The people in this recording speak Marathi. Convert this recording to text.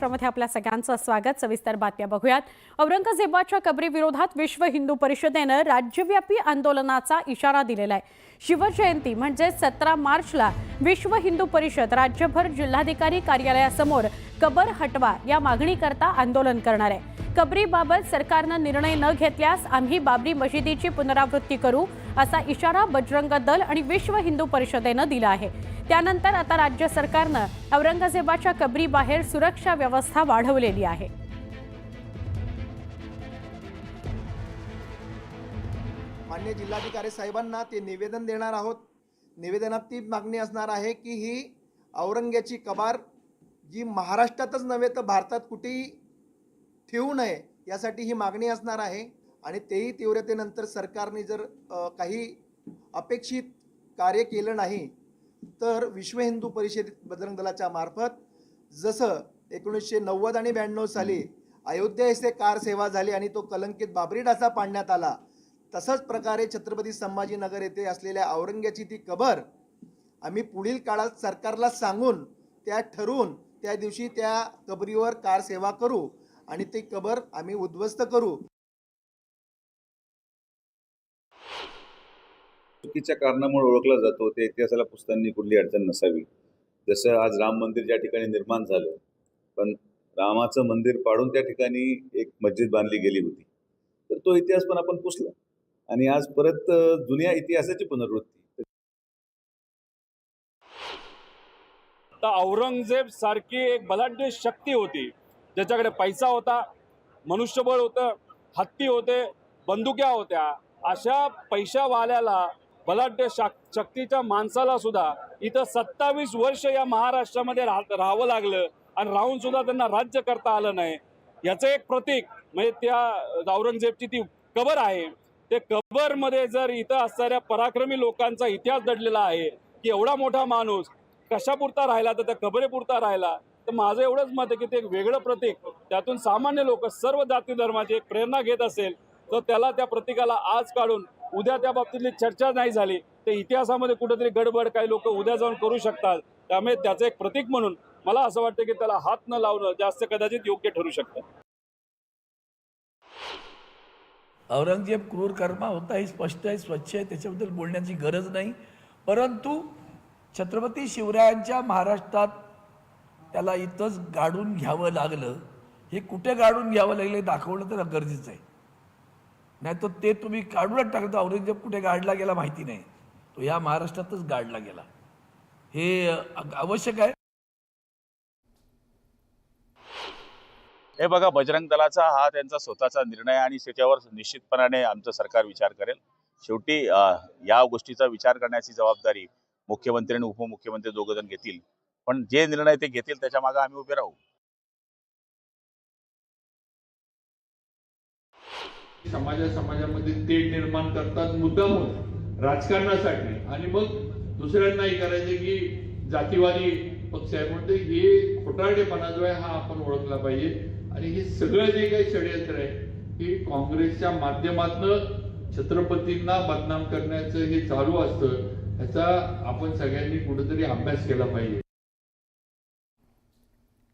महाराष्ट्रामध्ये आपल्या सगळ्यांचं स्वागत। सविस्तर बातम्या बघूयात। औरंगजेबाच्या कबरी विरोधात विश्व हिंदू परिषदेने राज्यव्यापी आंदोलनाचा इशारा दिलेला आहे। शिवजयंती म्हणजे 17 मार्चला विश्व हिंदू परिषद राज्यभर जिल्हाधिकारी कार्यालयासमोर कबर हटवा या मागणीकरता आंदोलन करणार आहे। कबरीबाबत सरकारने निर्णय न घेतल्यास आम्ही बाबरी मशिदीची पुनरावृत्ती करू असा इशारा बजरंग दल आणि विश्व हिंदू परिषदेने दिला आहे। त्यानंतर आता राज्य सरकारने औरंगजेबाच्या कबरी बाहेर सुरक्षा व्यवस्था वाढवलेली आहे। माननीय जिल्हाधिकारी साहेबांना ते निवेदन देणार आहोत। निवेदनात ती मागणी असणार आहे की ही औरंग्याची कबर जी महाराष्ट्रातच नव्हे तर भारतात कुठेही ठेवू नये यासाठी ही मागणी असणार आहे। आणि तेही तीव्रतेनंतर सरकारने जर काही अपेक्षित कार्य केलं नाही तर विश्व हिंदू परिषद बजरंग दलाच्या मार्फत जसं 1990 आणि 92 साली अयोध्या येथे कार सेवा झाली आणि तो कलंकित बाबरी ढाचा पाडण्यात आला, तसंच प्रकारे छत्रपती संभाजीनगर येथे असलेल्या औरंग्याची ती कबर आम्ही पुढील काळात सरकारला सांगून त्या ठरवून त्या दिवशी त्या कबरीवर कार सेवा करू आणि ती कबर आम्ही उद्ध्वस्त करू। चुकीच्या कारणामुळे ओळखला जातो ते इतिहासाला पुसताना कुठली अडचण नसावी। जसं आज राम मंदिर ज्या ठिकाणी निर्माण झालं, पण रामाचं मंदिर पाडून त्या ठिकाणी एक मस्जिद बांधली गेली होती, तर तो इतिहास पण आपण पुसला आणि आज परत जुन्या इतिहासाची पुनरावृत्ती। तर औरंगजेब सारखी एक बलाढ्य शक्ती होती, ज्याच्याकडे पैसा होता, मनुष्यबळ होतं, हत्ती होते, बंदुक्या होत्या। अशा पैशावाल्याला बलाढ्य शक्तीच्या माणसाला सुद्धा इथं 27 वर्ष या महाराष्ट्रामध्ये राहावं लागलं आणि राहून सुद्धा त्यांना राज्य करता आलं नाही। याचं एक प्रतीक म्हणजे त्या औरंगजेबची ती कबर आहे। ते कबरमध्ये जर इथं असणाऱ्या पराक्रमी लोकांचा इतिहास दडलेला आहे की एवढा मोठा माणूस कशापुरता राहिला तर त्या कबरेपुरता राहिला, तर माझं एवढंच मत आहे की ते एक वेगळं प्रतीक त्यातून सामान्य लोक सर्व जाती धर्माची एक प्रेरणा घेत असेल तर त्याला त्या प्रतीकाला आज काढून उद्या त्या बाबतीतली चर्चा नाही झाली तर इतिहासामध्ये कुठेतरी गडबड काही लोक उद्या जाऊन करू शकतात। त्यामुळे त्याचं एक प्रतीक म्हणून मला असं वाटतं की त्याला हात न लावणं जास्त कदाचित योग्य ठरू शकतं। औरंगजेब क्रूर कर्मा होता हे स्पष्ट आहे, स्वच्छ आहे, त्याच्याबद्दल बोलण्याची गरज नाही। परंतु छत्रपती शिवरायांच्या महाराष्ट्रात त्याला इथंच गाडून घ्यावं लागलं, हे कुठे गाडून घ्यावं लागलं दाखवणं तर गरजेचं आहे। नाही तर ते तुम्ही काढूनच टाकता औरंगजेब कुठे गाडला गेला माहिती नाही, तो या महाराष्ट्रातच गाडला गेला, हे आवश्यक आहे। हे बघा, बजरंग दलाचा हा त्यांचा स्वतःचा निर्णय आणि त्याच्यावर निश्चितपणाने आमचं सरकार विचार करेल। शेवटी या गोष्टीचा विचार करण्याची जबाबदारी मुख्यमंत्री आणि उपमुख्यमंत्री दोघंजण घेतील, पण जे निर्णय ते घेतील त्याच्या मागे आम्ही उभे राहू। समाजामध्ये तेढ निर्माण करतात मुद्दामून राजकारणासाठी आणि मग दुसऱ्यांनाही करायचे की जातीवादी पक्ष आहे म्हणते, हे खोटारडेपणा जो आहे हा आपण ओळखला पाहिजे। आणि हे सगळं जे काही षडयंत्र आहे हे काँग्रेसच्या माध्यमातून छत्रपतींना बदनाम करण्याचं हे चालू असतं, ह्याचा आपण सगळ्यांनी कुठेतरी अभ्यास केला पाहिजे।